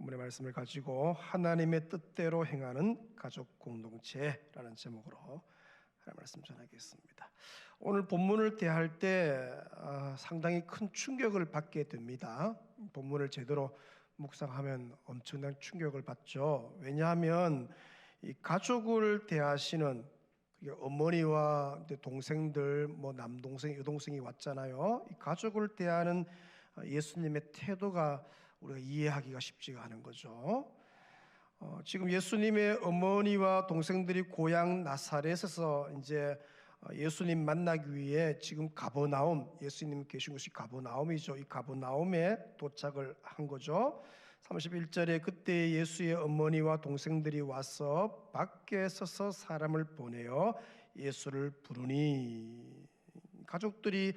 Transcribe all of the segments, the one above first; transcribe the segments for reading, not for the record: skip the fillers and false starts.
본문의 말씀을 가지고 하나님의 뜻대로 행하는 가족 공동체라는 제목으로 하나님 말씀 전하겠습니다. 오늘 본문을 대할 때 상당히 큰 충격을 받게 됩니다. 본문을 제대로 묵상하면 엄청난 충격을 받죠. 왜냐하면 이 가족을 대하시는 어머니와 동생들, 남동생, 여동생이 왔잖아요. 이 가족을 대하는 예수님의 태도가 우리가 이해하기가 쉽지가 않은 거죠. 지금 예수님의 어머니와 동생들이 고향 나사렛에서 이제 예수님 만나기 위해 지금 가버나움, 예수님 계신 곳이 가버나움이죠. 이 가버나움에 도착을 한 거죠. 31절에 그때 예수의 어머니와 동생들이 와서 밖에 서서 사람을 보내어 예수를 부르니, 가족들이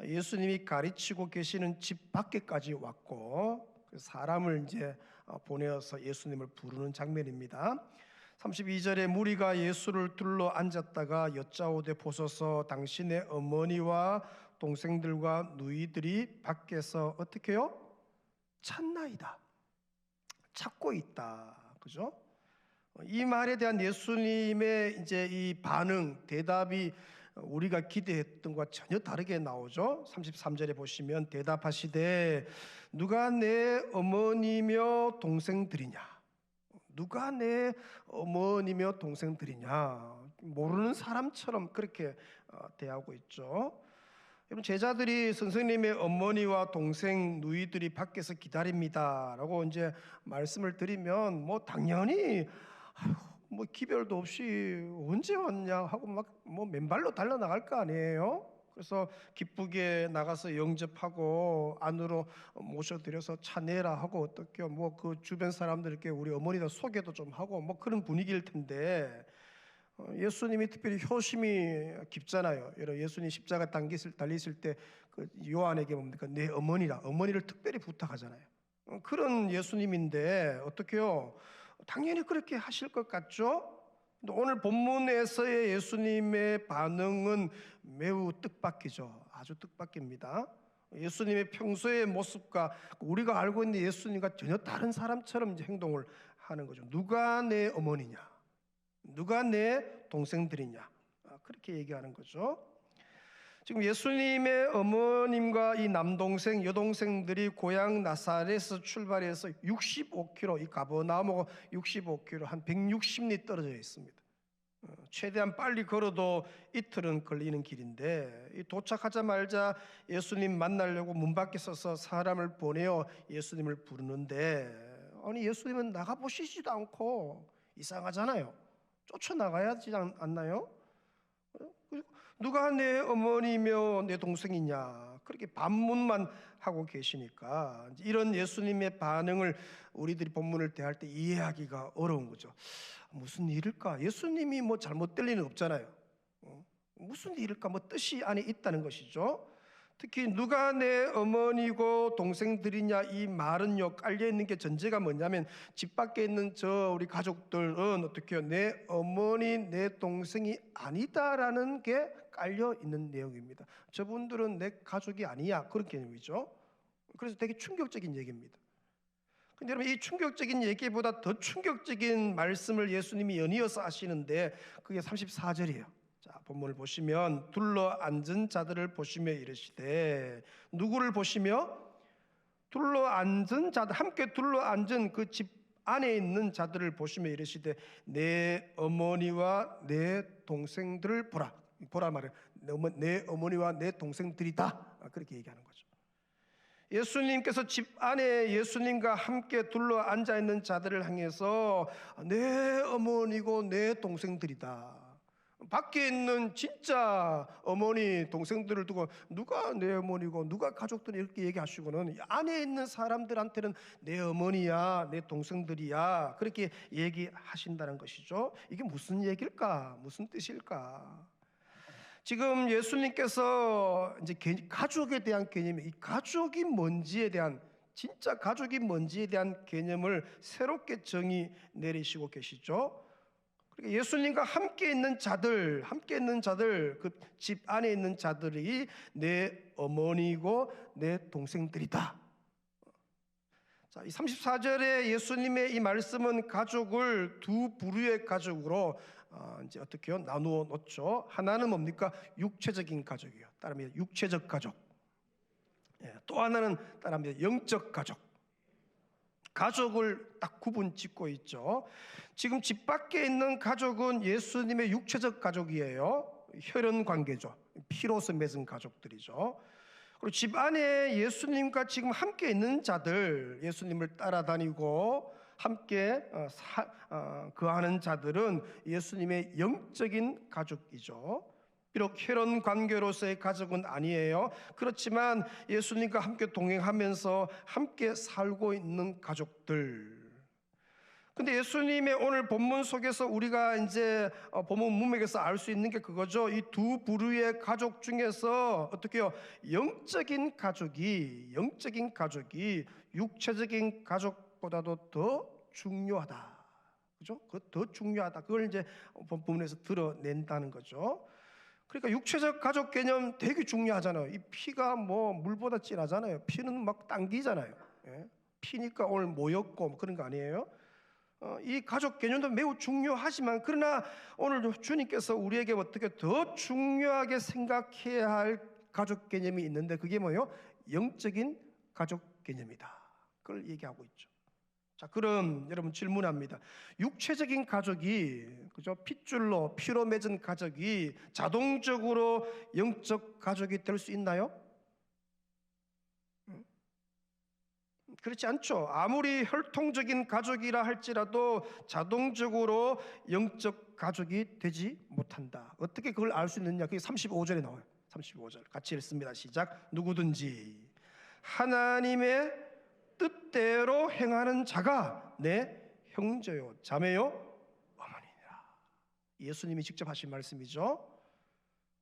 예수님이 가르치고 계시는 집 밖에까지 왔고 사람을 이제 보내어서 예수님을 부르는 장면입니다. 32절에 무리가 예수를 둘러 앉았다가 여짜오되 보소서 당신의 어머니와 동생들과 누이들이 밖에서 어떻게 해요? 찾나이다. 찾고 있다. 그죠? 이 말에 대한 예수님의 이제 이 반응, 대답이 우리가 기대했던 것과 전혀 다르게 나오죠. 33절에 보시면 대답하시되 누가 내 어머니며 동생들이냐? 누가 내 어머니며 동생들이냐? 모르는 사람처럼 그렇게 대하고 있죠. 여러분, 제자들이 선생님의 어머니와 동생, 누이들이 밖에서 기다립니다라고 이제 말씀을 드리면 당연히 기별도 없이 언제 왔냐 하고 맨발로 달려 나갈 거 아니에요. 그래서 기쁘게 나가서 영접하고 안으로 모셔드려서 차내라 하고 어떻게 그 주변 사람들께 우리 어머니도 소개도 좀 하고 그런 분위기일 텐데, 예수님이 특별히 효심이 깊잖아요. 예수님 십자가 달리실 때 그 요한에게 뭡니까? 내 어머니를 특별히 부탁하잖아요. 그런 예수님인데 어떻게요? 당연히 그렇게 하실 것 같죠? 오늘 본문에서의 예수님의 반응은 매우 뜻밖이죠. 아주 뜻밖입니다. 예수님의 평소의 모습과 우리가 알고 있는 예수님과 전혀 다른 사람처럼 이제 행동을 하는 거죠. 누가 내 어머니냐? 누가 내 동생들이냐? 그렇게 얘기하는 거죠. 지금 예수님의 어머님과 이 남동생, 여동생들이 고향 나사렛에서 출발해서 65km, 이 가버나움하고 65km, 한 160리 떨어져 있습니다. 최대한 빨리 걸어도 이틀은 걸리는 길인데, 도착하자마자 예수님 만나려고 문 밖에 서서 사람을 보내어 예수님을 부르는데, 아니 예수님은 나가보시지도 않고 이상하잖아요. 쫓아나가야 하지 않나요? 누가 내 어머니며 내 동생이냐, 그렇게 반문만 하고 계시니까 이런 예수님의 반응을 우리들이 본문을 대할 때 이해하기가 어려운 거죠. 무슨 일일까? 예수님이 잘못될 리는 없잖아요. 무슨 일일까? 뜻이 안에 있다는 것이죠. 특히 누가 내 어머니고 동생들이냐, 이 말은요 깔려있는 게 전제가 뭐냐면 집 밖에 있는 우리 가족들은 어떻게 해요? 내 어머니 내 동생이 아니다라는 게 깔려있는 내용입니다. 저분들은 내 가족이 아니야, 그런 개념이죠. 그래서 되게 충격적인 얘기입니다. 근데 여러분, 이 충격적인 얘기보다 더 충격적인 말씀을 예수님이 연이어서 하시는데 그게 34절이에요 자, 본문을 보시면 둘러 앉은 자들을 보시며 이르시되, 누구를 보시며? 둘러 앉은 자들, 함께 둘러 앉은 그 집 안에 있는 자들을 보시며 이르시되 내 어머니와 내 동생들을 보라 말이에요. 내 어머니와 내 동생들이다, 그렇게 얘기하는 거죠. 예수님께서 집 안에 예수님과 함께 둘러 앉아 있는 자들을 향해서 내 어머니고 내 동생들이다, 밖에 있는 진짜 어머니 동생들을 두고 누가 내 어머니고 누가 가족들이 이렇게 얘기하시고는 안에 있는 사람들한테는 내 어머니야 내 동생들이야 그렇게 얘기하신다는 것이죠. 이게 무슨 얘기일까? 무슨 뜻일까? 지금 예수님께서 이제 가족에 대한 개념, 이 가족이 뭔지에 대한, 진짜 가족이 뭔지에 대한 개념을 새롭게 정의 내리시고 계시죠. 그러니까 예수님과 함께 있는 자들, 그 집 안에 있는 자들이 내 어머니고 내 동생들이다. 자, 이 34절에 예수님의 이 말씀은 가족을 두 부류의 가족으로 이제 어떻게요? 나누어 놓죠. 하나는 뭡니까? 육체적인 가족이요. 따라합니다. 육체적 가족. 예, 또 하나는 따라합니다. 영적 가족. 가족을 딱 구분 짓고 있죠. 지금 집 밖에 있는 가족은 예수님의 육체적 가족이에요. 혈연 관계죠. 피로서 맺은 가족들이죠. 그리고 집 안에 예수님과 지금 함께 있는 자들, 예수님을 따라다니고 함께 거하는 자들은 예수님의 영적인 가족이죠. 비록 혈연 관계로서의 가족은 아니에요. 그렇지만 예수님과 함께 동행하면서 함께 살고 있는 가족들. 근데 예수님의 오늘 본문 속에서 우리가 이제 본문 문맥에서 알 수 있는 게 그거죠. 이 두 부류의 가족 중에서 어떻게요? 영적인 가족이 육체적인 가족보다도 더 중요하다. 그죠? 더 중요하다. 그걸 이제 본문에서 드러낸다는 거죠. 그러니까 육체적 가족 개념 되게 중요하잖아요. 이 피가 뭐 물보다 진하잖아요. 피는 막 당기잖아요. 예? 피니까 오늘 모였고 그런 거 아니에요? 이 가족 개념도 매우 중요하지만 그러나 오늘 주님께서 우리에게 어떻게 더 중요하게 생각해야 할 가족 개념이 있는데 그게 뭐예요? 영적인 가족 개념이다. 그걸 얘기하고 있죠. 자, 그럼 여러분 질문합니다. 육체적인 가족이 그죠? 핏줄로 피로 맺은 가족이 자동적으로 영적 가족이 될 수 있나요? 그렇지 않죠. 아무리 혈통적인 가족이라 할지라도 자동적으로 영적 가족이 되지 못한다. 어떻게 그걸 알 수 있느냐? 그게 35절에 나와요. 35절 같이 읽습니다. 시작. 누구든지 하나님의 뜻대로 행하는 자가 내 형제요 자매요 어머니니라. 예수님이 직접 하신 말씀이죠.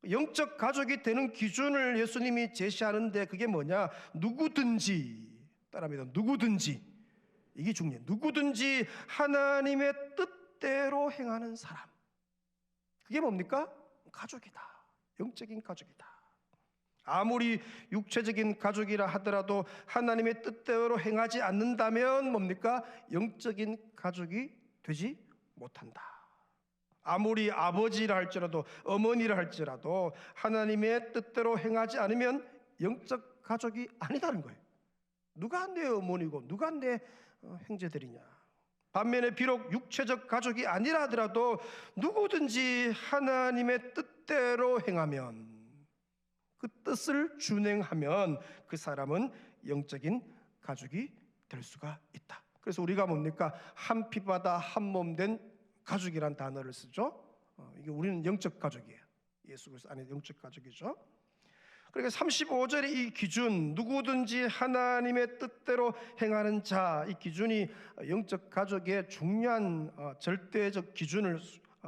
영적 가족이 되는 기준을 예수님이 제시하는데 그게 뭐냐? 누구든지, 따라합니다. 누구든지, 이게 중요해요. 누구든지 하나님의 뜻대로 행하는 사람. 그게 뭡니까? 가족이다. 영적인 가족이다. 아무리 육체적인 가족이라 하더라도 하나님의 뜻대로 행하지 않는다면 뭡니까? 영적인 가족이 되지 못한다. 아무리 아버지라 할지라도 어머니라 할지라도 하나님의 뜻대로 행하지 않으면 영적 가족이 아니다는 거예요. 누가 내 어머니고 누가 내 형제들이냐. 반면에 비록 육체적 가족이 아니라 하더라도 누구든지 하나님의 뜻대로 행하면, 그 뜻을 준행하면 그 사람은 영적인 가족이 될 수가 있다. 그래서 우리가 뭡니까? 한 피바다 한 몸 된 가족이란 단어를 쓰죠. 이게 우리는 영적 가족이에요. 예수 그리스도 안에 영적 가족이죠. 그러니까 35절의 이 기준, 누구든지 하나님의 뜻대로 행하는 자, 이 기준이 영적 가족의 중요한 절대적 기준을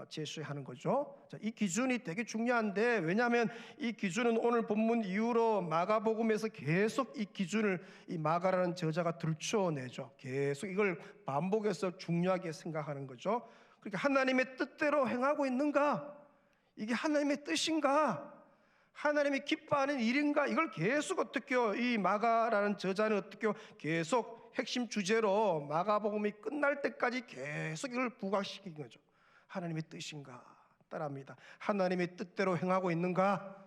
제시하는 거죠. 자, 이 기준이 되게 중요한데, 왜냐하면 이 기준은 오늘 본문 이후로 마가복음에서 계속 이 기준을 이 마가라는 저자가 들춰내죠. 계속 이걸 반복해서 중요하게 생각하는 거죠. 그러니까 하나님의 뜻대로 행하고 있는가? 이게 하나님의 뜻인가? 하나님이 기뻐하는 일인가? 이걸 계속 어떻게요? 이 마가라는 저자는 어떻게요? 계속 핵심 주제로 마가복음이 끝날 때까지 계속 이걸 부각시킨 거죠. 하나님의 뜻인가? 따라합니다. 하나님의 뜻대로 행하고 있는가?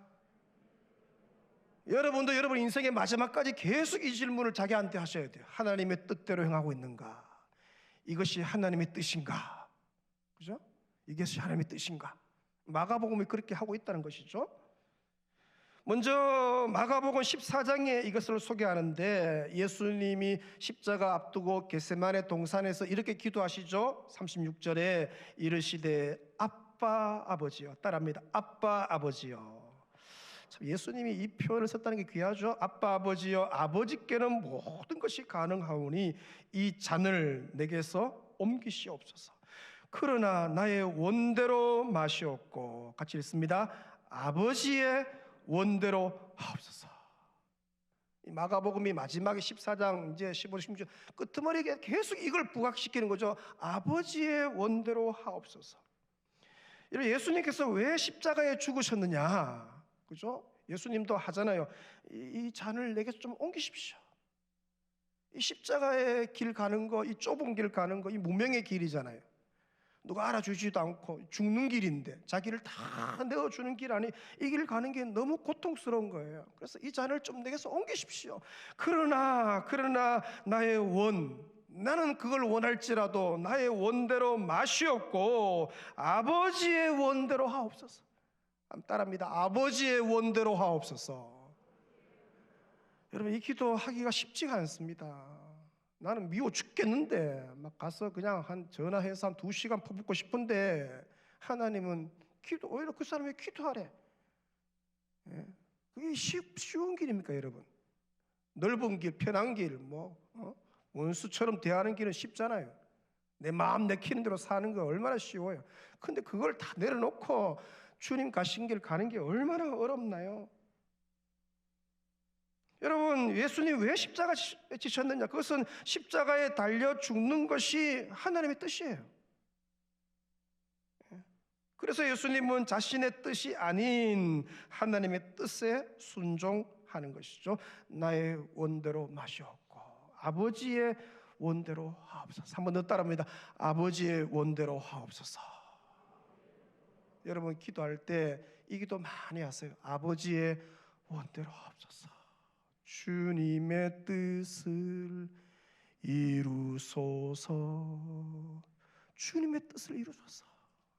여러분도 여러분 인생의 마지막까지 계속 이 질문을 자기한테 하셔야 돼요. 하나님의 뜻대로 행하고 있는가? 이것이 하나님의 뜻인가? 그죠? 이것이 하나님의 뜻인가? 마가복음이 그렇게 하고 있다는 것이죠. 먼저 마가복음 14장에 이것을 소개하는데, 예수님이 십자가 앞두고 겟세마네 동산에서 이렇게 기도하시죠. 36절에 이르시되 아빠 아버지여. 따라합니다. 아빠 아버지여. 참 예수님이 이 표현을 썼다는 게 귀하죠. 아빠 아버지여, 아버지께는 모든 것이 가능하오니 이 잔을 내게서 옮기시옵소서. 그러나 나의 원대로 마시옵고, 같이 읽습니다. 아버지의 원대로 하옵소서. 이 마가복음이 마지막에 14장 이제 15, 16절 끄트머리에 계속 이걸 부각시키는 거죠. 아버지의 원대로 하옵소서. 예수님께서 왜 십자가에 죽으셨느냐? 그죠? 예수님도 하잖아요. 이 잔을 내게 좀 옮기십시오. 이 십자가의 길 가는 거, 이 좁은 길 가는 거, 이 무명의 길이잖아요. 누가 알아주지도 않고 죽는 길인데 자기를 다 내어주는 길 아니, 이 길 가는 게 너무 고통스러운 거예요. 그래서 이 잔을 좀 내게서 옮기십시오. 그러나 나의 나는 그걸 원할지라도 나의 원대로 마시옵고 아버지의 원대로 하옵소서. 따라합니다. 아버지의 원대로 하옵소서. 여러분, 이 기도 하기가 쉽지가 않습니다. 나는 미워 죽겠는데 막 가서 그냥 한 전화해서 한 2시간 퍼붓고 싶은데 하나님은 오히려 그 사람이 기도하래. 예? 그게 쉬운 길입니까, 여러분? 넓은 길, 편한 길, 원수처럼 대하는 길은 쉽잖아요. 내 마음 내키는 대로 사는 거 얼마나 쉬워요. 근데 그걸 다 내려놓고 주님 가신 길 가는 게 얼마나 어렵나요? 여러분, 예수님 왜 십자가 지셨느냐? 그것은 십자가에 달려 죽는 것이 하나님의 뜻이에요. 그래서 예수님은 자신의 뜻이 아닌 하나님의 뜻에 순종하는 것이죠. 나의 원대로 마시옵고 아버지의 원대로 하옵소서. 한번 더 따라합니다. 아버지의 원대로 하옵소서. 여러분, 기도할 때 이 기도 많이 하세요. 아버지의 원대로 하옵소서. 주님의 뜻을 이루소서. 주님의 뜻을 이루소서.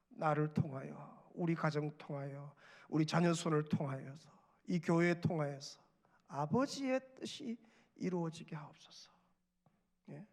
나를 통하여, 우리 가정 통하여, 우리 자녀 손을 통하여서, 이 교회 통하여서 아버지의 뜻이 이루어지게 하옵소서. 예?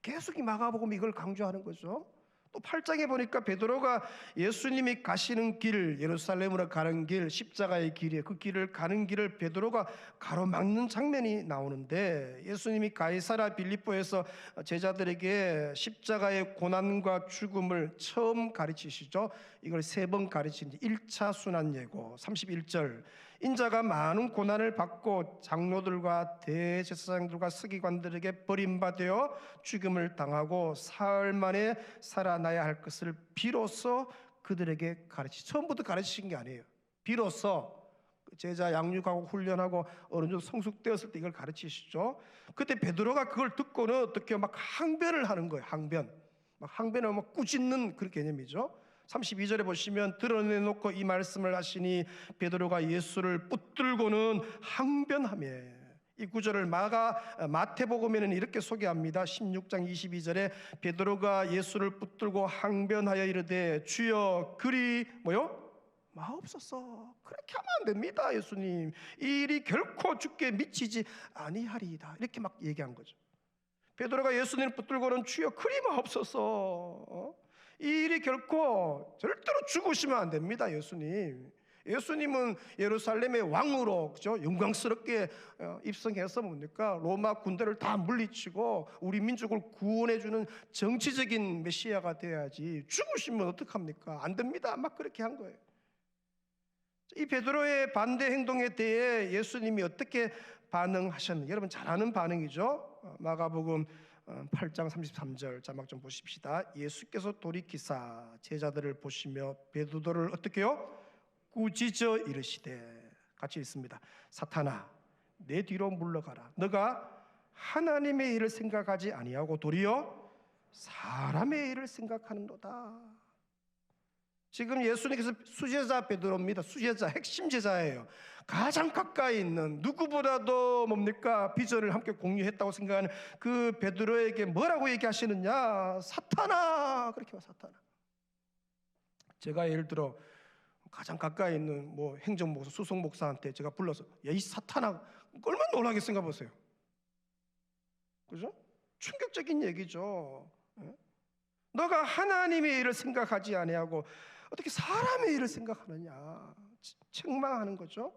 계속 이 마가복음 이걸 강조하는 거죠. 또 8장에 보니까 베드로가 예수님이 가시는 길, 예루살렘으로 가는 길, 십자가의 길이에요. 그 길을 가는 길을 베드로가 가로막는 장면이 나오는데, 예수님이 가이사랴 빌립보에서 제자들에게 십자가의 고난과 죽음을 처음 가르치시죠. 이걸 3번 가르친 1차 순환 예고 31절. 인자가 많은 고난을 받고 장로들과 대제사장들과 서기관들에게 버림받아 죽음을 당하고 사흘 만에 살아나야 할 것을 비로소 그들에게 처음부터 가르치신 게 아니에요. 비로소 제자 양육하고 훈련하고 어느 정도 성숙되었을 때 이걸 가르치시죠. 그때 베드로가 그걸 듣고는 어떻게 막 항변을 하는 거예요. 항변을 막 꾸짖는 그런 개념이죠. 32절에 보시면 드러내놓고 이 말씀을 하시니 베드로가 예수를 붙들고는 항변하며, 이 구절을 마태복음에는 이렇게 소개합니다. 16장 22절에 베드로가 예수를 붙들고 항변하여 이르되 주여 그리 마옵소서. 그렇게 하면 안 됩니다. 예수님, 이 일이 결코 주께 미치지 아니하리이다. 이렇게 막 얘기한 거죠. 베드로가 예수님을 붙들고는 주여 그리 마옵소서. 이 일이 결코 절대로 죽으시면 안 됩니다. 예수님은 예루살렘의 왕으로, 그죠? 영광스럽게 입성해서 뭡니까? 로마 군대를 다 물리치고 우리 민족을 구원해주는 정치적인 메시아가 돼야지, 죽으시면 어떡합니까? 안 됩니다. 막 그렇게 한 거예요. 이 베드로의 반대 행동에 대해 예수님이 어떻게 반응하셨는지 여러분 잘 아는 반응이죠. 마가복음 8장 33절 자막 좀 보십시다. 예수께서 돌이키사 제자들을 보시며 베드로를 어떻게 해요? 꾸짖어 이르시되, 같이 읽습니다. 사탄아 내 뒤로 물러가라. 너가 하나님의 일을 생각하지 아니하고 도리어 사람의 일을 생각하는도다. 지금 예수님께서 수제자 베드로입니다. 수제자, 핵심 제자예요. 가장 가까이 있는, 누구보다도 비전을 함께 공유했다고 생각하는 그 베드로에게 뭐라고 얘기하시느냐? 사탄아, 그렇게 와. 사탄아. 제가 예를 들어 가장 가까이 있는 행정목사, 수석목사한테 제가 불러서 야 이 사탄아, 얼마나 놀라겠습니까? 보세요. 그죠? 충격적인 얘기죠. 너가 하나님의 일을 생각하지 아니하고 어떻게 사람의 일을 생각하느냐, 책망하는 거죠.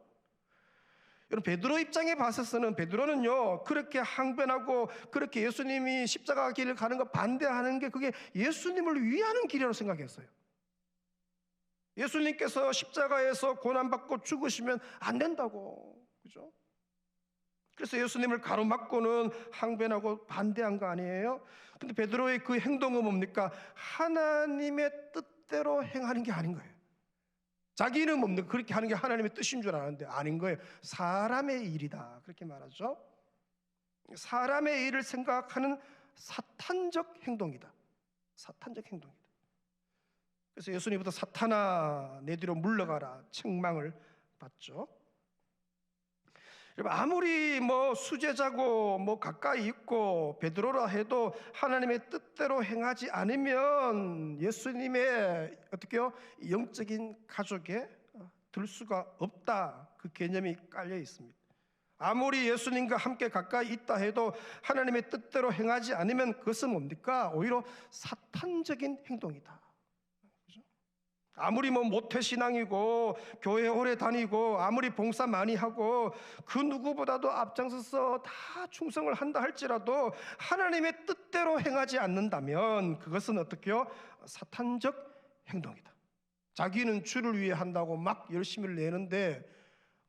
여러분, 베드로 입장에 봐서는 베드로는요 그렇게 항변하고 그렇게 예수님이 십자가 길을 가는 거 반대하는 게 그게 예수님을 위하는 길이라고 생각했어요. 예수님께서 십자가에서 고난받고 죽으시면 안 된다고, 그죠? 그래서 예수님을 가로막고는 항변하고 반대한 거 아니에요? 근데 베드로의 그 행동은 뭡니까? 하나님의 뜻대로 행하는 게 아닌 거예요. 자기는 그렇게 하는 게 하나님의 뜻인 줄 아는데 아닌 거예요. 사람의 일이다, 그렇게 말하죠. 사람의 일을 생각하는 사탄적 행동이다. 사탄적 행동이다. 그래서 예수님부터 사탄아 내 뒤로 물러가라 책망을 받죠. 아무리 수제자고 가까이 있고 베드로라 해도 하나님의 뜻대로 행하지 않으면 예수님의 어떻게요? 영적인 가족에 들 수가 없다. 그 개념이 깔려 있습니다. 아무리 예수님과 함께 가까이 있다 해도 하나님의 뜻대로 행하지 않으면 그것은 뭡니까? 오히려 사탄적인 행동이다. 아무리 모태신앙이고 교회 오래 다니고 아무리 봉사 많이 하고 그 누구보다도 앞장서서 다 충성을 한다 할지라도 하나님의 뜻대로 행하지 않는다면 그것은 어떻게요? 사탄적 행동이다. 자기는 주를 위해 한다고 막 열심을 내는데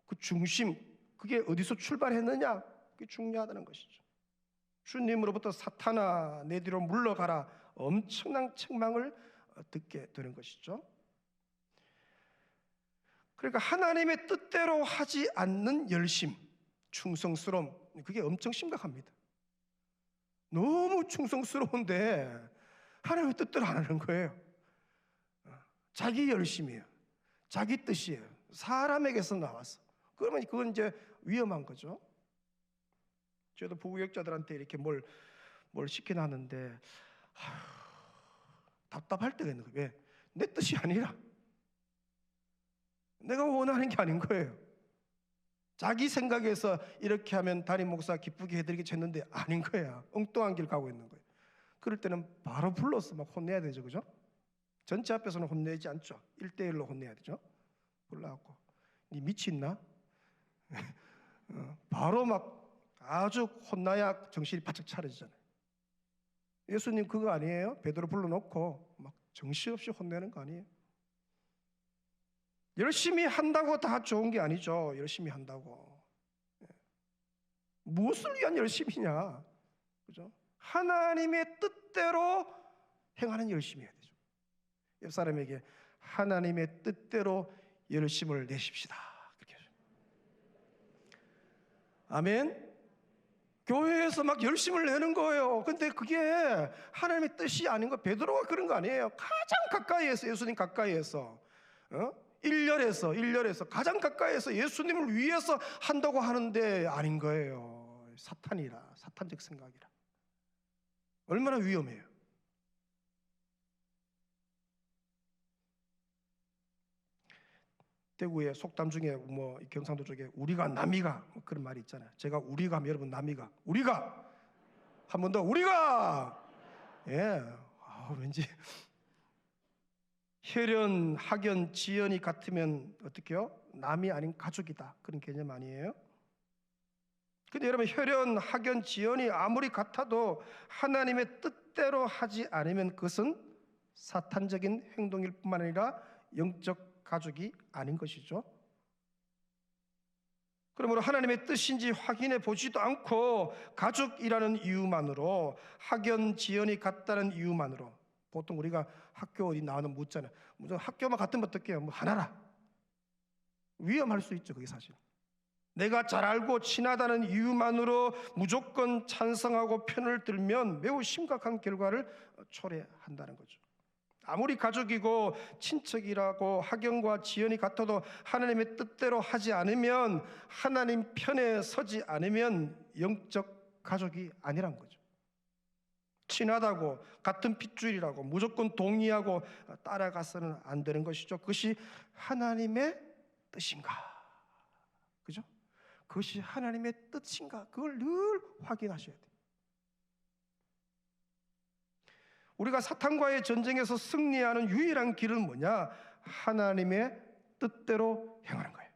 그 중심, 그게 어디서 출발했느냐? 그게 중요하다는 것이죠. 주님으로부터 사탄아 내 뒤로 물러가라 엄청난 책망을 듣게 되는 것이죠. 그러니까 하나님의 뜻대로 하지 않는 열심, 충성스러움, 그게 엄청 심각합니다. 너무 충성스러운데 하나님의 뜻대로 안 하는 거예요. 자기 열심이에요. 자기 뜻이에요. 사람에게서 나와서. 그러면 그건 이제 위험한 거죠. 저도 부교육자들한테 이렇게 뭘 시켜놨는데 답답할 때가 있는 거예요. 왜? 내 뜻이 아니라 내가 원하는 게 아닌 거예요. 자기 생각에서 이렇게 하면 담임 목사 기쁘게 해드리겠지 했는데 아닌 거야. 엉뚱한 길 가고 있는 거예요. 그럴 때는 바로 불러서 막 혼내야 되죠. 그죠? 전체 앞에서는 혼내지 않죠. 1대1로 혼내야 되죠. 불러갖고 니 미쳤나? 바로 막 아주 혼나야 정신이 바짝 차려지잖아요. 예수님 그거 아니에요? 베드로 불러놓고 막 정신없이 혼내는 거 아니에요? 열심히 한다고 다 좋은 게 아니죠. 열심히 한다고. 무엇을 위한 열심이냐? 그죠? 하나님의 뜻대로 행하는 열심이어야 되죠. 옆 사람에게 하나님의 뜻대로 열심을 내십시다. 그렇게 하죠. 아멘. 교회에서 막 열심을 내는 거예요. 근데 그게 하나님의 뜻이 아닌 거. 베드로가 그런 거 아니에요. 가장 가까이에서 예수님 가까이에서 1열에서 가장 가까이에서 예수님을 위해서 한다고 하는데 아닌 거예요. 사탄이라, 사탄적 생각이라. 얼마나 위험해요. 대구의 속담 중에 경상도 쪽에 우리가 남이가 그런 말이 있잖아요. 제가 우리가 하면 여러분 남이가 우리가 한 번 더 우리가 왠지 혈연, 학연, 지연이 같으면 어떻게요? 남이 아닌 가족이다. 그런 개념 아니에요? 근데 여러분 혈연, 학연, 지연이 아무리 같아도 하나님의 뜻대로 하지 않으면 그것은 사탄적인 행동일 뿐만 아니라 영적 가족이 아닌 것이죠. 그러므로 하나님의 뜻인지 확인해 보지도 않고 가족이라는 이유만으로 학연, 지연이 같다는 이유만으로 보통 우리가 학교 어디 나와는 묻잖아요. 학교만 같으면 어떡해요? 하나라. 위험할 수 있죠. 그게 사실. 내가 잘 알고 친하다는 이유만으로 무조건 찬성하고 편을 들면 매우 심각한 결과를 초래한다는 거죠. 아무리 가족이고 친척이라고 학연과 지연이 같아도 하나님의 뜻대로 하지 않으면, 하나님 편에 서지 않으면 영적 가족이 아니란 거죠. 친하다고 같은 핏줄이라고 무조건 동의하고 따라가서는 안 되는 것이죠. 그것이 하나님의 뜻인가? 그죠? 그것이 하나님의 뜻인가? 그걸 늘 확인하셔야 돼요. 우리가 사탄과의 전쟁에서 승리하는 유일한 길은 뭐냐? 하나님의 뜻대로 행하는 거예요.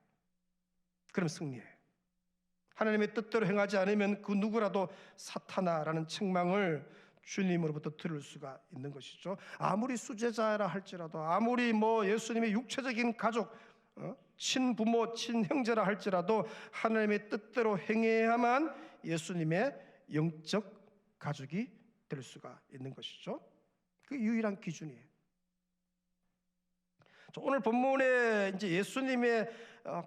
그럼 승리해요. 하나님의 뜻대로 행하지 않으면 그 누구라도 사탄아라는 책망을 주님으로부터 들을 수가 있는 것이죠. 아무리 수제자라 할지라도, 아무리 예수님의 육체적인 가족, 친부모, 친형제라 할지라도 하나님의 뜻대로 행해야만 예수님의 영적 가족이 될 수가 있는 것이죠. 그 유일한 기준이에요. 오늘 본문에 이제 예수님의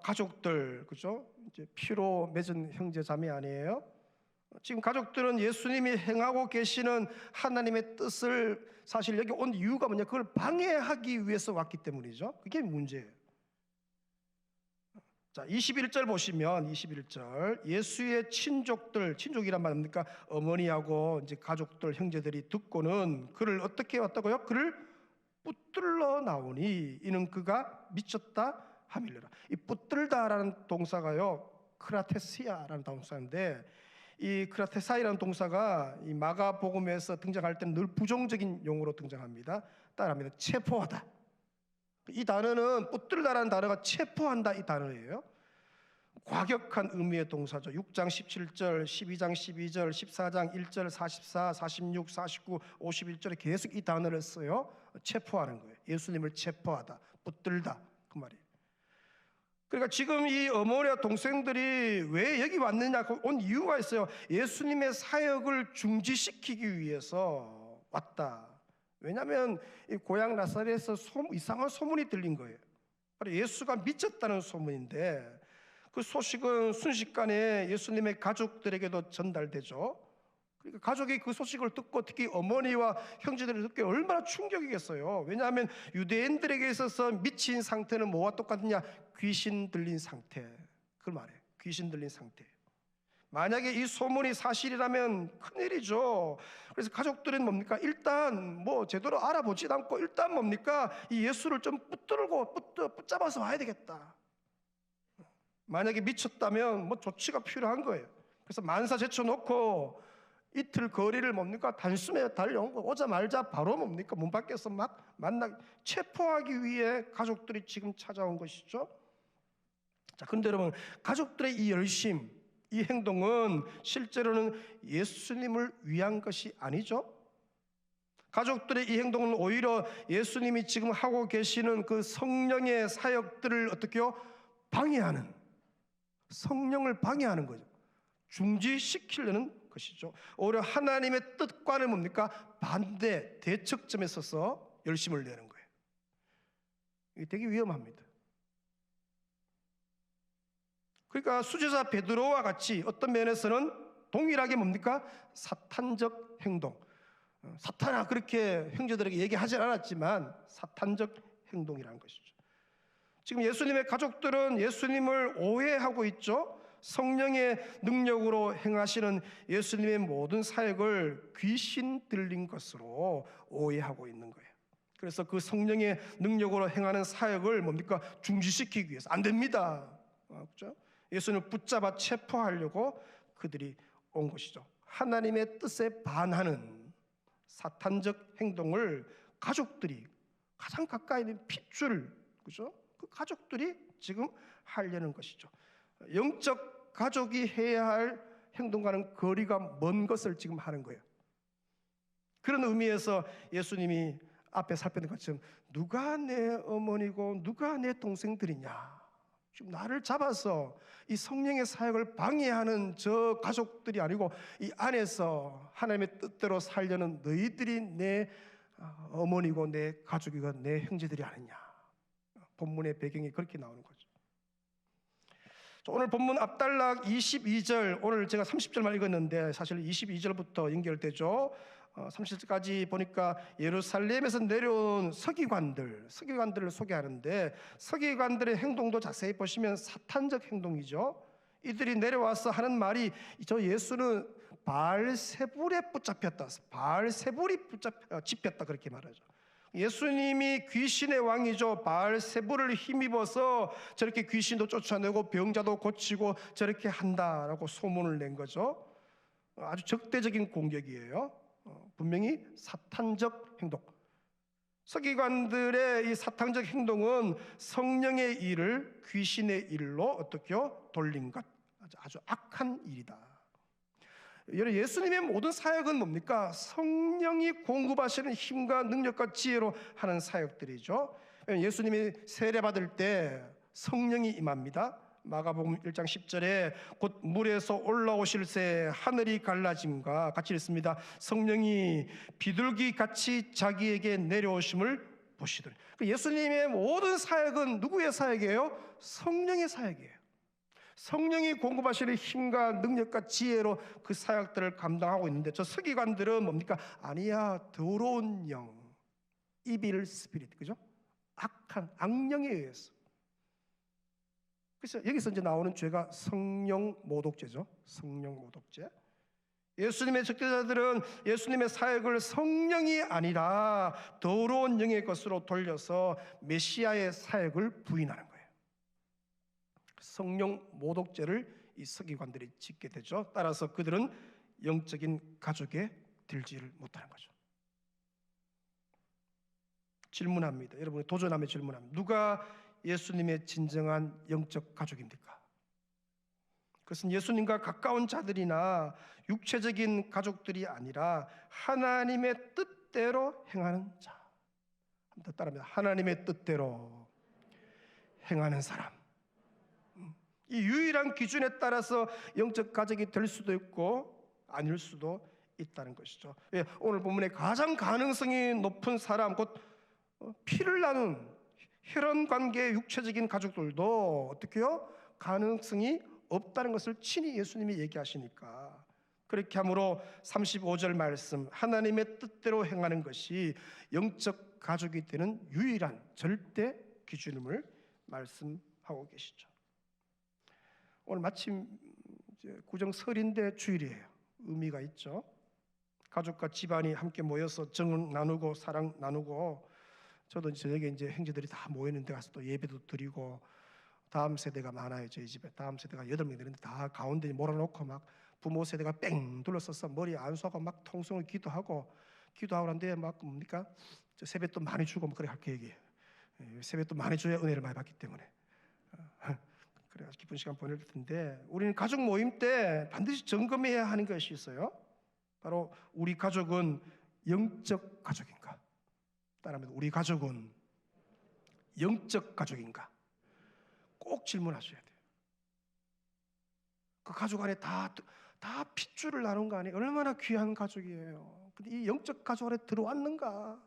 가족들, 그죠? 이제 피로 맺은 형제 자매 아니에요? 지금 가족들은 예수님이 행하고 계시는 하나님의 뜻을 사실 여기 온 이유가 뭐냐, 그걸 방해하기 위해서 왔기 때문이죠. 그게 문제예요. 자, 21절 보시면 21절 예수의 친족이란 말입니까? 어머니하고 이제 가족들, 형제들이 듣고는 그를 어떻게 왔다고요? 그를 붙들러 나오니 이는 그가 미쳤다 하밀려라. 이 붙들다라는 동사가요, 크라테시아라는 동사인데, 이 크라테사이라는 동사가 이 마가복음에서 등장할 때는 늘 부정적인 용어로 등장합니다. 따라합니다. 체포하다. 이 단어는 붙들다라는 단어가 체포한다 이 단어예요. 과격한 의미의 동사죠. 6장 17절, 12장 12절, 14장 1절, 44, 46, 49, 51절에 계속 이 단어를 써요. 체포하는 거예요. 예수님을 체포하다, 붙들다, 그 말이에요. 그러니까 지금 이 어머니와 동생들이 왜 여기 왔느냐, 온 이유가 있어요. 예수님의 사역을 중지시키기 위해서 왔다. 왜냐하면 이 고향 나사렛에서 이상한 소문이 들린 거예요. 바로 예수가 미쳤다는 소문인데, 그 소식은 순식간에 예수님의 가족들에게도 전달되죠. 그러니까 가족이 그 소식을 듣고 특히 어머니와 형제들이 듣기에 얼마나 충격이겠어요. 왜냐하면 유대인들에게 있어서 미친 상태는 뭐와 똑같느냐? 귀신 들린 상태. 그 말이에요. 귀신 들린 상태. 만약에 이 소문이 사실이라면 큰일이죠. 그래서 가족들은 뭡니까? 일단 뭐 제대로 알아보지도 않고 일단 뭡니까? 이 예수를 좀 붙잡아서 와야 되겠다. 만약에 미쳤다면 뭐 조치가 필요한 거예요. 그래서 만사 제쳐놓고 이틀 거리를 뭡니까? 단숨에 달려온 거. 오자마자 바로 뭡니까? 문 밖에서 막 체포하기 위해 가족들이 지금 찾아온 것이죠. 자, 근데 여러분, 가족들의 이 열심, 이 행동은 실제로는 예수님을 위한 것이 아니죠. 가족들의 이 행동은 오히려 예수님이 지금 하고 계시는 그 성령의 사역들을 어떻게요? 방해하는, 성령을 방해하는 거죠. 중지시키려는 것이죠. 오히려 하나님의 뜻과는 뭡니까? 반대, 대척점에 서서 열심을 내는 거예요. 이게 되게 위험합니다. 그러니까 수제자 베드로와 같이 어떤 면에서는 동일하게 뭡니까? 사탄적 행동. 사탄아, 그렇게 형제들에게 얘기하진 않았지만 사탄적 행동이라는 것이죠. 지금 예수님의 가족들은 예수님을 오해하고 있죠. 성령의 능력으로 행하시는 예수님의 모든 사역을 귀신 들린 것으로 오해하고 있는 거예요. 그래서 그 성령의 능력으로 행하는 사역을 뭡니까? 중지시키기 위해서 안 됩니다. 그렇죠? 예수님을 붙잡아 체포하려고 그들이 온 것이죠. 하나님의 뜻에 반하는 사탄적 행동을 가족들이, 가장 가까이 있는 핏줄, 그죠? 그 가족들이 지금 하려는 것이죠. 영적 가족이 해야 할 행동과는 거리가 먼 것을 지금 하는 거예요. 그런 의미에서 예수님이 앞에 살펴본 것처럼 누가 내 어머니고 누가 내 동생들이냐, 지금 나를 잡아서 이 성령의 사역을 방해하는 저 가족들이 아니고 이 안에서 하나님의 뜻대로 살려는 너희들이 내 어머니고 내 가족이고 내 형제들이 아니냐. 본문의 배경이 그렇게 나오는 거죠. 오늘 본문 앞단락 22절, 오늘 제가 30절만 읽었는데 사실 22절부터 연결되죠. 30절까지 보니까 예루살렘에서 내려온 서기관들을 소개하는데, 서기관들의 행동도 자세히 보시면 사탄적 행동이죠. 이들이 내려와서 하는 말이, 저 예수는 바알세불에 붙잡혔다, 바알세불이 집혔다, 그렇게 말하죠. 예수님이 귀신의 왕이죠. 바알세불을 힘입어서 저렇게 귀신도 쫓아내고 병자도 고치고 저렇게 한다라고 소문을 낸 거죠. 아주 적대적인 공격이에요. 분명히 사탄적 행동. 서기관들의 이 사탄적 행동은 성령의 일을 귀신의 일로 어떻게요? 돌린 것. 아주 악한 일이다. 예수님의 모든 사역은 뭡니까? 성령이 공급하시는 힘과 능력과 지혜로 하는 사역들이죠. 예수님이 세례받을 때 성령이 임합니다. 마가복음 1장 10절에 곧 물에서 올라오실새 하늘이 갈라짐과 같이 읽습니다. 성령이 비둘기 같이 자기에게 내려오심을 보시더니. 예수님의 모든 사역은 누구의 사역이에요? 성령의 사역이에요. 성령이 공급하시는 힘과 능력과 지혜로 그 사역들을 감당하고 있는데, 저 서기관들은 뭡니까? 아니야, 더러운 영, 이빌 스피릿, 그죠? 악한 악령에 의해서. 그래서 여기서 이제 나오는 죄가 성령 모독죄죠. 성령 모독죄. 예수님의 적대자들은 예수님의 사역을 성령이 아니라 더러운 영의 것으로 돌려서 메시아의 사역을 부인하는 거예요. 성령 모독죄를 이 서기관들이 짓게 되죠. 따라서 그들은 영적인 가족에 들지를 못하는 거죠. 질문합니다. 여러분, 도전하며 질문합니다. 누가 예수님의 진정한 영적 가족입니까? 그것은 예수님과 가까운 자들이나 육체적인 가족들이 아니라 하나님의 뜻대로 행하는 자. 한번 더 따라합니다. 하나님의 뜻대로 행하는 사람. 이 유일한 기준에 따라서 영적 가족이 될 수도 있고 아닐 수도 있다는 것이죠. 오늘 본문에 가장 가능성이 높은 사람, 곧 피를 나눈 혈연 관계의 육체적인 가족들도 어떻게요? 가능성이 없다는 것을 친히 예수님이 얘기하시니까, 그렇게 함으로 35절 말씀, 하나님의 뜻대로 행하는 것이 영적 가족이 되는 유일한 절대 기준임을 말씀하고 계시죠. 오늘 마침 이제 구정설인데 주일이에요. 의미가 있죠. 가족과 집안이 함께 모여서 정 나누고 사랑 나누고, 저도 저녁에 이제 형제들이 다 모이는데 가서 또 예배도 드리고, 다음 세대가 많아요. 저희 집에 다음 세대가 8명 되는데 다 가운데 몰아놓고 막 부모 세대가 뺑 둘러서서 머리 안수하고 막 통성을 기도하고 하는데 막 뭡니까? 저 세뱃돈 많이 주고 뭐 그래 할 계획이에요. 세뱃돈 많이 줘야 은혜를 많이 받기 때문에. 그래서 기쁜 시간 보낼 텐데, 우리는 가족 모임 때 반드시 점검해야 하는 것이 있어요. 바로 우리 가족은 영적 가족인가? 따라합니다. 우리 가족은 영적 가족인가? 꼭 질문하셔야 돼요. 그 가족 안에 다 핏줄을 나눈 거 아니에요? 얼마나 귀한 가족이에요. 근데 이 영적 가족 안에 들어왔는가?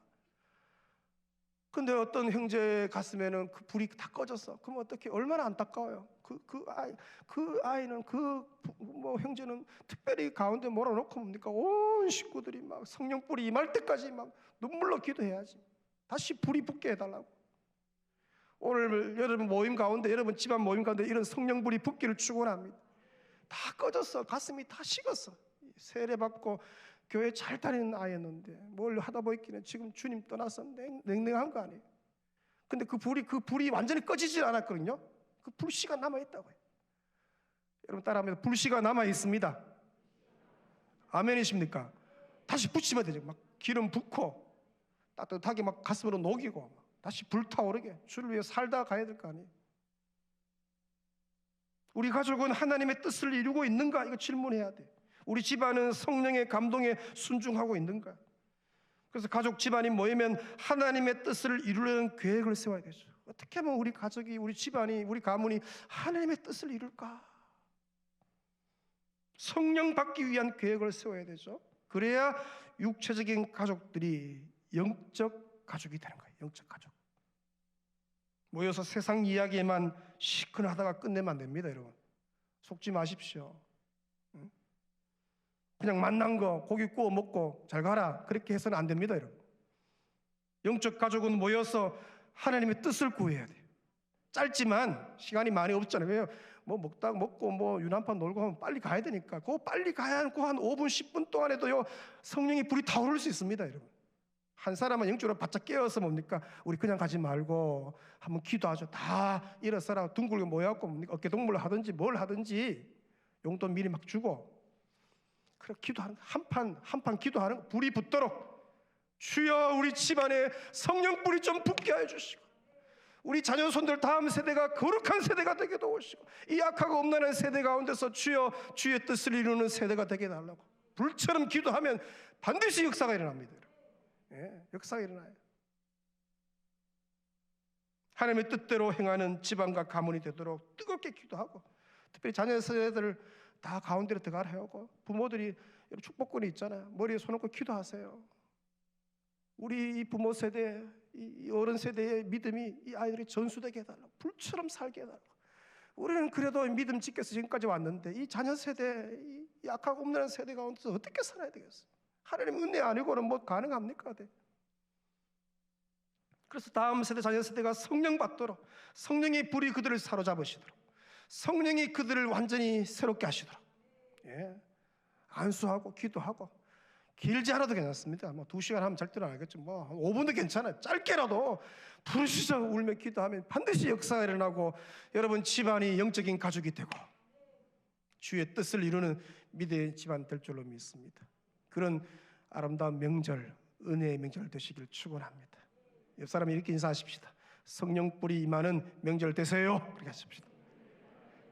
근데 어떤 형제 가슴에는 그 불이 다 꺼졌어. 그럼 어떻게? 얼마나 안타까워요. 그 아이는 뭐 형제는 특별히 가운데 몰아놓고 뭡니까? 온 식구들이 막 성령 불이 임할 때까지 막 눈물로 기도해야지. 다시 불이 붙게 해달라고. 오늘 여러분 모임 가운데, 여러분 집안 모임 가운데 이런 성령 불이 붙기를 축원합니다. 다 꺼졌어. 가슴이 다 식었어. 세례 받고 교회 잘 다니는 아이였는데 뭘 하다 보니까 지금 주님 떠나서 냉랭한 거 아니에요. 근데 그 불이 완전히 꺼지질 않았거든요. 그 불씨가 남아있다고요. 여러분 따라하면 불씨가 남아있습니다. 아멘이십니까? 다시 붙이면 되죠. 막 기름 붓고 따뜻하게 막 가슴으로 녹이고 다시 불타오르게 주를 위해 살다 가야 될 거 아니에요. 우리 가족은 하나님의 뜻을 이루고 있는가? 이거 질문해야 돼. 우리 집안은 성령의 감동에 순종하고 있는가? 그래서 가족 집안이 모이면 하나님의 뜻을 이루려는 계획을 세워야 되죠. 어떻게 하면 우리 가족이, 우리 집안이, 우리 가문이 하나님의 뜻을 이룰까? 성령 받기 위한 계획을 세워야 되죠. 그래야 육체적인 가족들이 영적 가족이 되는 거예요. 영적 가족. 모여서 세상 이야기에만 시큰하다가 끝내면 안 됩니다. 여러분 속지 마십시오. 그냥 만난 거 고기 구워 먹고 잘 가라 그렇게 해서는 안 됩니다. 여러분 영적 가족은 모여서 하나님의 뜻을 구해야 돼요. 짧지만 시간이 많이 없잖아요. 왜요? 뭐 먹다 먹고 뭐 유난판 놀고 하면 빨리 가야 되니까 그거 빨리 가야 하고 한 5분 10분 동안에도요 성령이 불이 타오를 수 있습니다. 여러분 한 사람은 영적으로 바짝 깨어서 뭡니까? 우리 그냥 가지 말고 한번 기도하죠. 다 일어서라 둥글게 모여갖고 뭡니까? 어깨 동무를 하든지 뭘 하든지 용돈 미리 막 주고 그래 기도하는 한 판 기도하는 거, 불이 붙도록 주여 우리 집안에 성령 불이 좀 붙게 해주시고 우리 자녀손들 다음 세대가 거룩한 세대가 되게 도우시고 이 악하고 엄난한 세대 가운데서 주여 주의 뜻을 이루는 세대가 되게 해달라고 불처럼 기도하면 반드시 역사가 일어납니다. 예, 역사가 일어나요. 하나님의 뜻대로 행하는 집안과 가문이 되도록 뜨겁게 기도하고 특별히 자녀 세대들 다 가운데로 들어가라 하고 부모들이 축복권이 있잖아요. 머리에 손 얹고 기도하세요. 우리 이 부모 세대, 이 어른 세대의 믿음이 이 아이들이 전수되게 해달라고 불처럼 살게 해달라고 우리는 그래도 믿음 지켜서 지금까지 왔는데 이 자녀 세대, 이 약하고 없는 세대 가운데서 어떻게 살아야 되겠어요? 하나님 은혜 아니고는 뭐 가능합니까? 그래서 다음 세대, 자녀 세대가 성령 받도록, 성령의 불이 그들을 사로잡으시도록, 성령이 그들을 완전히 새롭게 하시도록, 안수하고 기도하고, 길지 않아도 괜찮습니다. 뭐 2시간 하면 절대로 안 하겠죠. 뭐 5분도 괜찮아요. 짧게라도 부르시자 울며 기도하면 반드시 역사가 일어나고 여러분 집안이 영적인 가족이 되고 주의 뜻을 이루는 믿음의 집안 될 줄로 믿습니다. 그런 아름다운 명절, 은혜의 명절 되시길 축원합니다. 옆 사람이 이렇게 인사하십시다. 성령 뿌리 임하는 명절 되세요. 그렇게 하십시다.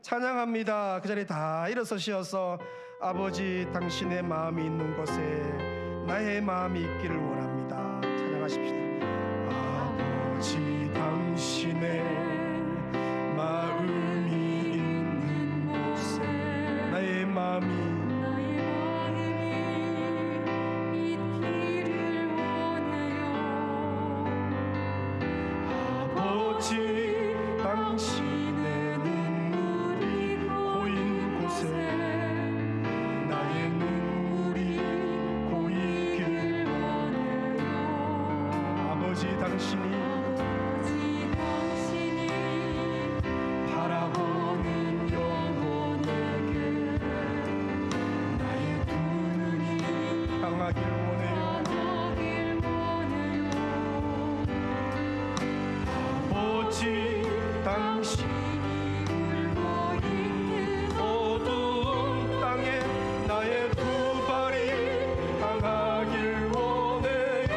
찬양합니다. 그 자리에 다 일어서시어서 아버지 당신의 마음이 있는 곳에 나의 마음이 있기를 원합니다. 찬양하십시다. 아버지 당신의 마음이 있는 곳에 나의 마음이 있기를 원해요. 아버지 당신의 눈물이 고인 곳에 나의 눈물이 고이길 원해요. 아버지 당신이 바라보는 영혼에게 나의 두 눈이 향하길 원해요. 아버지 당신이 울고 있는 어두운 땅에 나의 두 발이 향하길 원해요.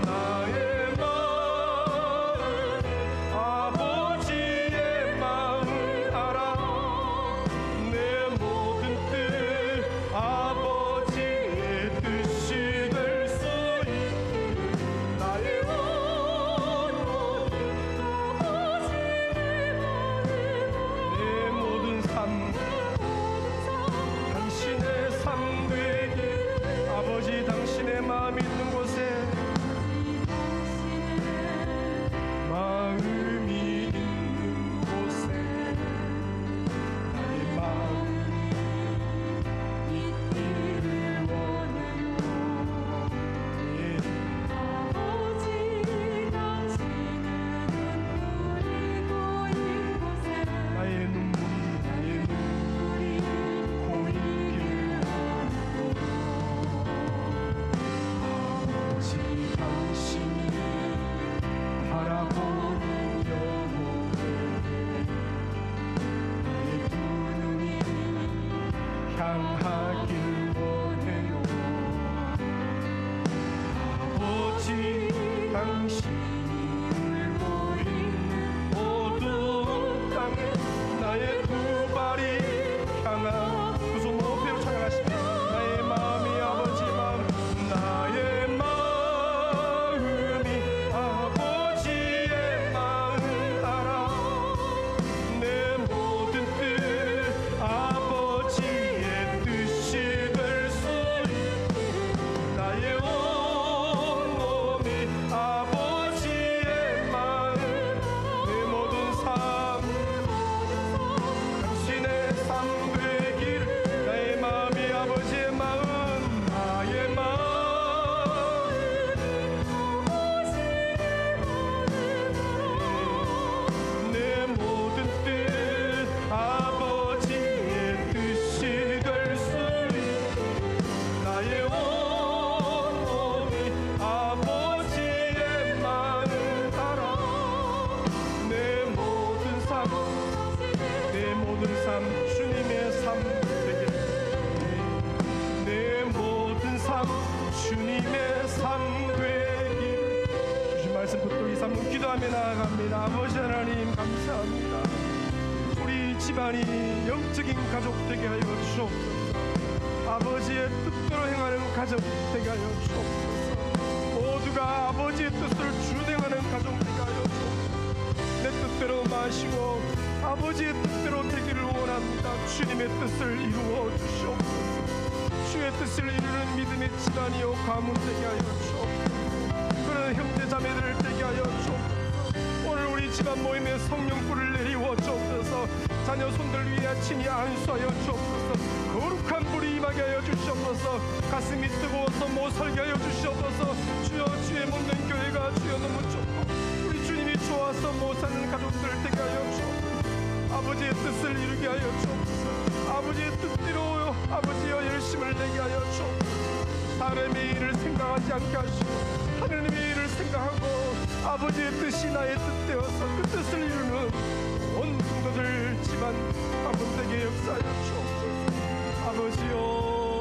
나의 마음 아버지의 마음을 알아. 내 모든 뜻 아버지의 뜻이 될 수 있기를 나의 내 모든 삶 당신의 삶 되길. 아버지 당신의 마음이 있는 곳에 마음이 있는 곳에 나의 마음이 있기를 원해요. 아버지 당신의 눈물이 고인 곳에 나의 눈물이 고이길 원해요. 아버지 당신이 바라보는 영혼에게 나의 두 눈이 향하길 원해요. 아버지 당신이 울고 있는 어두운 땅에 나의 두 발이 향한 두 손 높여 찬양하십니다. 나의 마음이 아버지 마음 나의 마음이 아버지의 마음을 알아. 내 모든 뜻 아버지의 뜻이 될 수 있기를 나의 온 몸이 아버지의 마음 내 모든 삶 당신의 삶 되기를. 나의 마음이 아버지의 마음 나의 마음 내 모든 뜻 아버지의 뜻이 될 수 있기를 나의 온 몸이 아버지의 마음을 알아. 내 모든 삶 내 모든 삶 주님의 삶 되기를. 내 모든 삶 주님의 삶 되기를. 주신 말씀 붙들고 이 3분 기도하며 나아갑니다. 아버지 하나님 감사합니다. 우리 집안이 영적인 가족 되게 하여 주옵소서. 아버지의 뜻대로 행하는 가족 되게 하여 주옵소서. 모두가 아버지의 뜻을 준행하는 가족 되게 하여 주옵소서. 내 뜻대로 마시고 아버지의 뜻대로 되기를 원합니다. 주님의 뜻을 이루어 주시옵소서. 주의 뜻을 이루는 믿음의 집안이요 가문 되게 하여 주옵소서. 그런 형제 자매들을 되게 하여 주옵소서. 오늘 우리 우리 집안 모임에 성령불을 내리워 주옵소서. 자녀 손들 위에 친히 안수하여 주옵소서. 거룩한 불이 임하게 하여 주시옵소서. 가슴이 뜨거워서 못 살게 하여 주시옵소서. 주여, 주의 먹는 교회가 주여 너무 좋고 우리 주님이 좋아서 못 사는 가족들 되게 하여 주옵소서. 아버지의 뜻을 이루게 하여 주옵소서. 아버지의 뜻대로 아버지여 열심을 내게 하여 주옵소서. 사람의 일을 생각하지 않게 하시고 하느님의 일을 생각하고 아버지의 뜻이 나의 뜻 되어서 그 뜻을 이루는 온 성도들 집안 가문되게 역사하여 주옵소서. 아버지여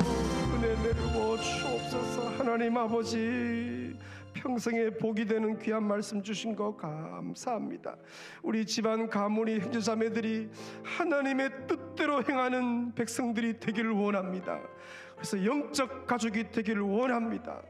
은혜 내리고 주옵소서. 하나님 아버지, 평생에 복이 되는 귀한 말씀 주신 거 감사합니다. 우리 집안 가문이 형제자매들이 하나님의 뜻대로 행하는 백성들이 되기를 원합니다. 그래서 영적 가족이 되기를 원합니다.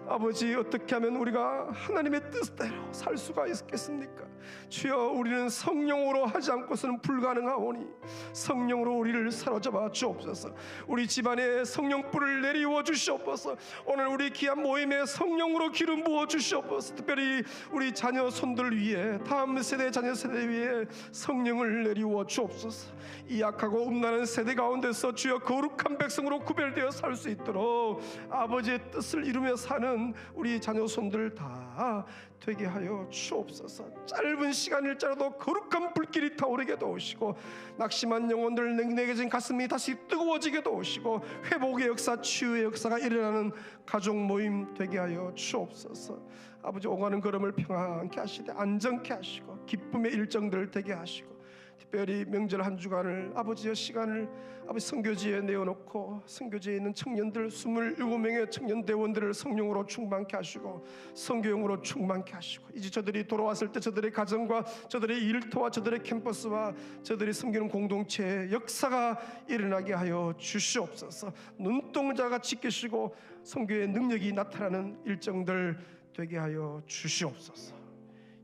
아버지, 어떻게 하면 우리가 하나님의 뜻대로 살 수가 있겠습니까? 주여, 우리는 성령으로 하지 않고서는 불가능하오니 성령으로 우리를 사로잡아 주옵소서. 우리 집안에 성령불을 내리워 주시옵소서. 오늘 우리 귀한 모임에 성령으로 기름 부어 주시옵소서. 특별히 우리 자녀 손들 위에, 다음 세대 자녀 세대 위에 성령을 내리워 주옵소서. 이 약하고 음란한 세대 가운데서 주여 거룩한 백성으로 구별되어 살 수 있도록 아버지의 뜻을 이루며 사는 우리 자녀 손들 다 되게 하여 주옵소서. 짧은 시간일지라도 거룩한 불길이 타오르게 도우시고 낙심한 영혼들 냉랭해진 가슴이 다시 뜨거워지게 도우시고 회복의 역사, 치유의 역사가 일어나는 가족 모임 되게 하여 주옵소서. 아버지, 오가는 걸음을 평안케 하시되 안정케 하시고 기쁨의 일정들 되게 하시고 특별히 명절 한 주간을 아버지의 시간을 아버지 선교지에 내어놓고 선교지에 있는 청년들 27명의 청년 대원들을 성령으로 충만케 하시고 선교용으로 충만케 하시고 이제 저들이 돌아왔을 때 저들의 가정과 저들의 일터와 저들의 캠퍼스와 저들이 섬기는 공동체의 역사가 일어나게 하여 주시옵소서. 눈동자가 지키시고 선교의 능력이 나타나는 일정들 되게 하여 주시옵소서.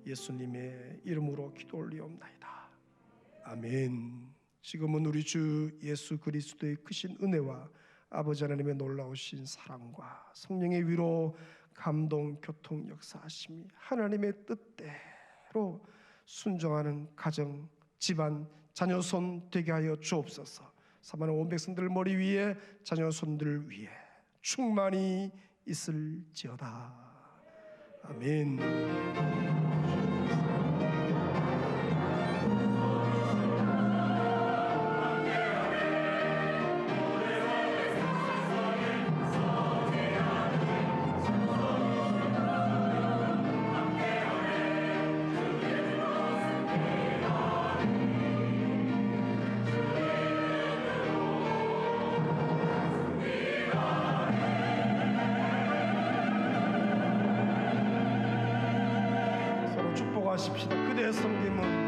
예수님의 이름으로 기도 올리옵나이다. 아멘. 지금은 우리 주 예수 그리스도의 크신 은혜와 아버지 하나님의 놀라우신 사랑과 성령의 위로 감동 교통 역사하심이 하나님의 뜻대로 순종하는 가정, 집안, 자녀손 되게 하여 주옵소서. 사랑하는 온 백성들 머리 위에 자녀손들 위에 충만히 있을지어다. 아멘. 축복하십시다. 그대의 섬김은